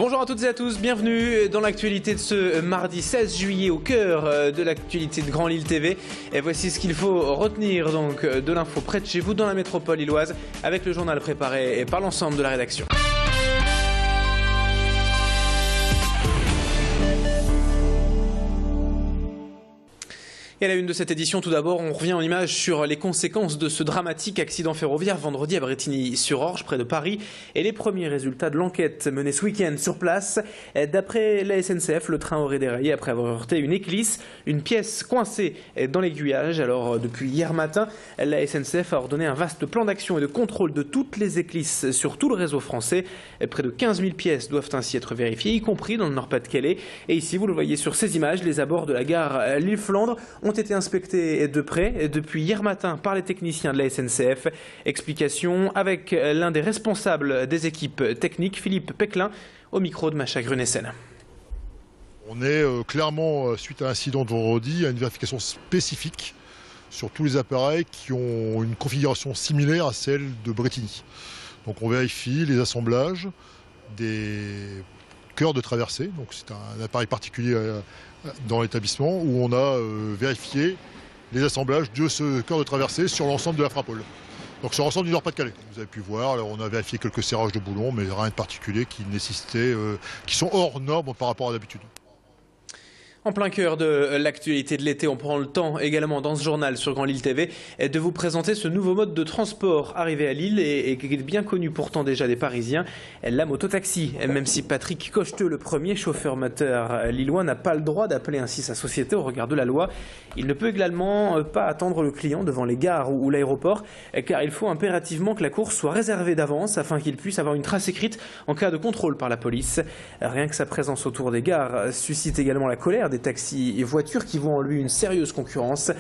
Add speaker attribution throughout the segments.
Speaker 1: Bonjour à toutes et à tous, bienvenue dans l'actualité de ce mardi 16 juillet au cœur de l'actualité de Grand Lille TV. Et voici ce qu'il faut retenir donc de l'info près de chez vous dans la métropole lilloise avec le journal préparé par l'ensemble de la rédaction. Et à la une de cette édition, tout d'abord, on revient en images sur les conséquences de ce dramatique accident ferroviaire vendredi à Brétigny-sur-Orge, près de Paris, et les premiers résultats de l'enquête menée ce week-end sur place. D'après la SNCF, le train aurait déraillé après avoir heurté une éclisse, une pièce coincée dans l'aiguillage. Alors, depuis hier matin, la SNCF a ordonné un vaste plan d'action et de contrôle de toutes les éclisses sur tout le réseau français. Près de 15 000 pièces doivent ainsi être vérifiées, y compris dans le Nord-Pas-de-Calais. Et ici, vous le voyez sur ces images, les abords de la gare Lille-Flandre ont été inspectés de près depuis hier matin par les techniciens de la SNCF. Explication avec l'un des responsables des équipes techniques, Philippe Péclin, au micro de Macha Grunessen.
Speaker 2: On est clairement, suite à l'incident de vendredi, à une vérification spécifique sur tous les appareils qui ont une configuration similaire à celle de Brétigny. Donc on vérifie les assemblages des cœurs de traversée. Donc c'est un appareil particulier dans l'établissement où on a vérifié les assemblages de ce cœur de traversée sur l'ensemble de la Frapole. Donc sur l'ensemble du Nord-Pas-de-Calais. Vous avez pu voir, alors on a vérifié quelques serrages de boulons, mais rien de particulier qui nécessitait, qui sont hors normes par rapport à d'habitude.
Speaker 1: En plein cœur de l'actualité de l'été, on prend le temps également dans ce journal sur Grand Lille TV de vous présenter ce nouveau mode de transport arrivé à Lille et qui est bien connu pourtant déjà des Parisiens, la mototaxi. Même si Patrick Cocheteux, le premier chauffeur moteur lillois, n'a pas le droit d'appeler ainsi sa société au regard de la loi, il ne peut également pas attendre le client devant les gares ou l'aéroport, car il faut impérativement que la course soit réservée d'avance afin qu'il puisse avoir une trace écrite en cas de contrôle par la police. Rien que sa présence autour des gares suscite également la colère des taxis et voitures qui voient en lui une sérieuse concurrence.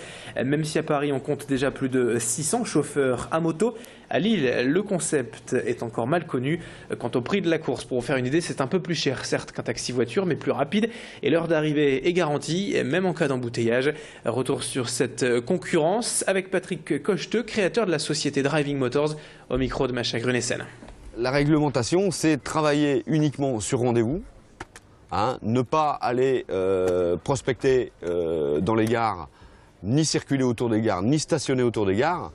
Speaker 1: Même si à Paris on compte déjà plus de 600 chauffeurs à moto, à Lille le concept est encore mal connu. Quant au prix de la course, pour vous faire une idée, c'est un peu plus cher certes qu'un taxi-voiture, mais plus rapide et l'heure d'arrivée est garantie, même en cas d'embouteillage. Retour sur cette concurrence avec Patrick Cocheteux, créateur de la société Driving Motors, au micro de Macha Grunessen.
Speaker 3: La réglementation, c'est travailler uniquement sur rendez-vous. Ne pas aller prospecter dans les gares, ni circuler autour des gares, ni stationner autour des gares,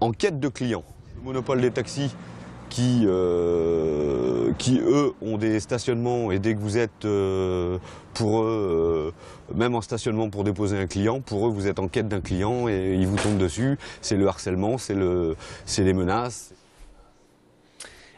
Speaker 3: en quête de clients. Le monopole des taxis qui eux, ont des stationnements et dès que vous êtes, pour eux, même en stationnement pour déposer un client, pour eux, vous êtes en quête d'un client et ils vous tombent dessus. C'est le harcèlement, c'est les menaces.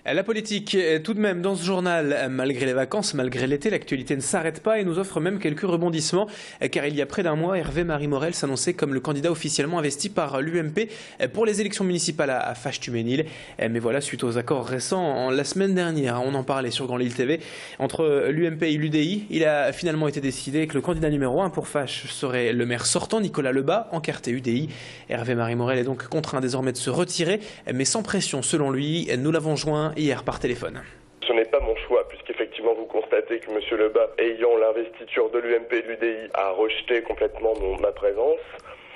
Speaker 1: La politique, tout de même, dans ce journal, malgré les vacances, malgré l'été, l'actualité ne s'arrête pas et nous offre même quelques rebondissements, car il y a près d'un mois, Hervé Marie-Morel s'annonçait comme le candidat officiellement investi par l'UMP pour les élections municipales à Fâche-Tuménil. Mais voilà, suite aux accords récents, la semaine dernière, on en parlait sur Grand Lille TV, entre l'UMP et l'UDI, il a finalement été décidé que le candidat numéro 1 pour Fâche serait le maire sortant, Nicolas Lebas, encarté UDI. Hervé Marie-Morel est donc contraint désormais de se retirer, mais sans pression selon lui. Nous l'avons joint hier par téléphone.
Speaker 4: Ce n'est pas mon choix, puisqu'effectivement vous constatez que M. Lebas, ayant l'investiture de l'UMP et de l'UDI, a rejeté complètement ma présence.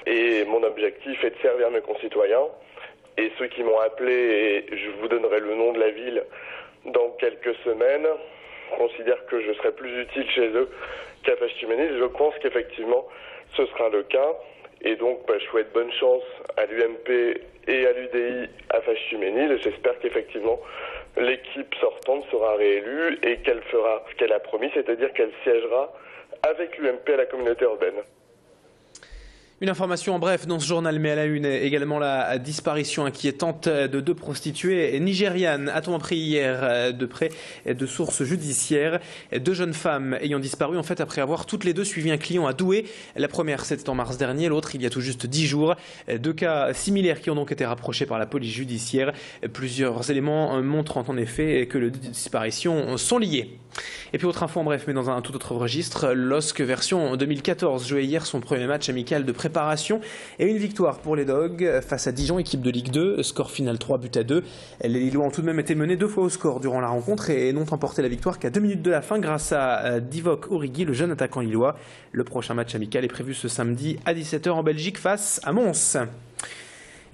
Speaker 4: Et mon objectif est de servir mes concitoyens. Et ceux qui m'ont appelé, et je vous donnerai le nom de la ville dans quelques semaines, considèrent que je serai plus utile chez eux qu'à Fâche-Tuménil. Je pense qu'effectivement ce sera le cas. Et donc je souhaite bonne chance à l'UMP et à l'UDI à Fâche-Tuménil. J'espère qu'effectivement l'équipe sortante sera réélue et qu'elle fera ce qu'elle a promis, c'est-à-dire qu'elle siégera avec l'UMP à la communauté urbaine.
Speaker 1: Une information en bref dans ce journal, mais à la une également la disparition inquiétante de deux prostituées nigérianes. A-t-on appris hier de près de sources judiciaires, deux jeunes femmes ayant disparu en fait après avoir toutes les deux suivi un client à Douai. La première c'était en mars dernier, l'autre il y a tout juste 10 jours. Deux cas similaires qui ont donc été rapprochés par la police judiciaire. Plusieurs éléments montrant en effet que les disparitions sont liées. Et puis autre info en bref, mais dans un tout autre registre, LOSC version 2014 jouait hier son premier match amical de préparation et une victoire pour les Dogs face à Dijon, équipe de Ligue 2, score final 3-2. Les Lillois ont tout de même été menés 2 fois au score durant la rencontre et n'ont emporté la victoire qu'à 2 minutes de la fin grâce à Divock Origi, le jeune attaquant lillois. Le prochain match amical est prévu ce samedi à 17h en Belgique face à Mons.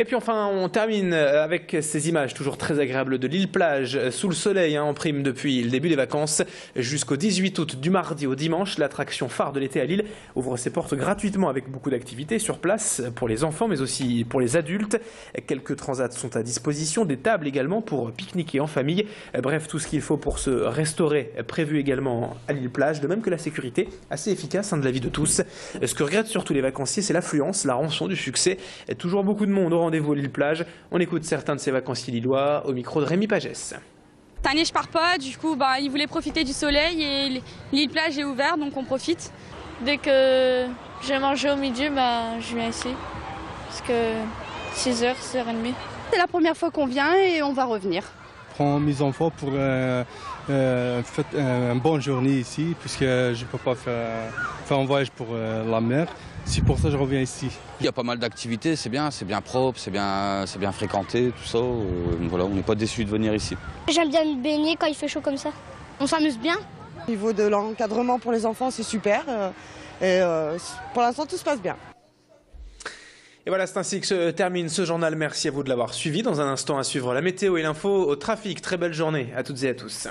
Speaker 1: Et puis enfin, on termine avec ces images toujours très agréables de l'île-plage, sous le soleil, en prime depuis le début des vacances. Jusqu'au 18 août, du mardi au dimanche, l'attraction phare de l'été à Lille ouvre ses portes gratuitement avec beaucoup d'activités sur place pour les enfants, mais aussi pour les adultes. Quelques transats sont à disposition, des tables également pour pique-niquer en famille. Bref, tout ce qu'il faut pour se restaurer, prévu également à l'île-plage, de même que la sécurité, assez efficace de la vie de tous. Ce que regrettent surtout les vacanciers, c'est l'affluence, la rançon du succès. Toujours beaucoup de monde au rendez-vous à l'île-plage. On écoute certains de ces vacanciers lillois au micro de Rémi Pagès.
Speaker 5: Cette année, je pars pas, du coup, ils voulaient profiter du soleil et l'île-plage est ouverte, donc on profite.
Speaker 6: Dès que j'ai mangé au midi, je viens ici, parce que 6h, 6h30.
Speaker 7: C'est la première fois qu'on vient et on va revenir.
Speaker 8: Je prends mes enfants pour une bonne journée ici, puisque je ne peux pas faire un voyage pour la mer. C'est pour ça que je reviens ici.
Speaker 9: Il y a pas mal d'activités, c'est bien propre, c'est bien fréquenté, tout ça. Voilà, on n'est pas déçus de venir ici.
Speaker 10: J'aime bien me baigner quand il fait chaud comme ça. On s'amuse bien.
Speaker 11: Au niveau de l'encadrement pour les enfants, c'est super. Et pour l'instant, tout se passe bien.
Speaker 1: Et voilà, c'est ainsi que se termine ce journal. Merci à vous de l'avoir suivi. Dans un instant, à suivre la météo et l'info au trafic. Très belle journée à toutes et à tous.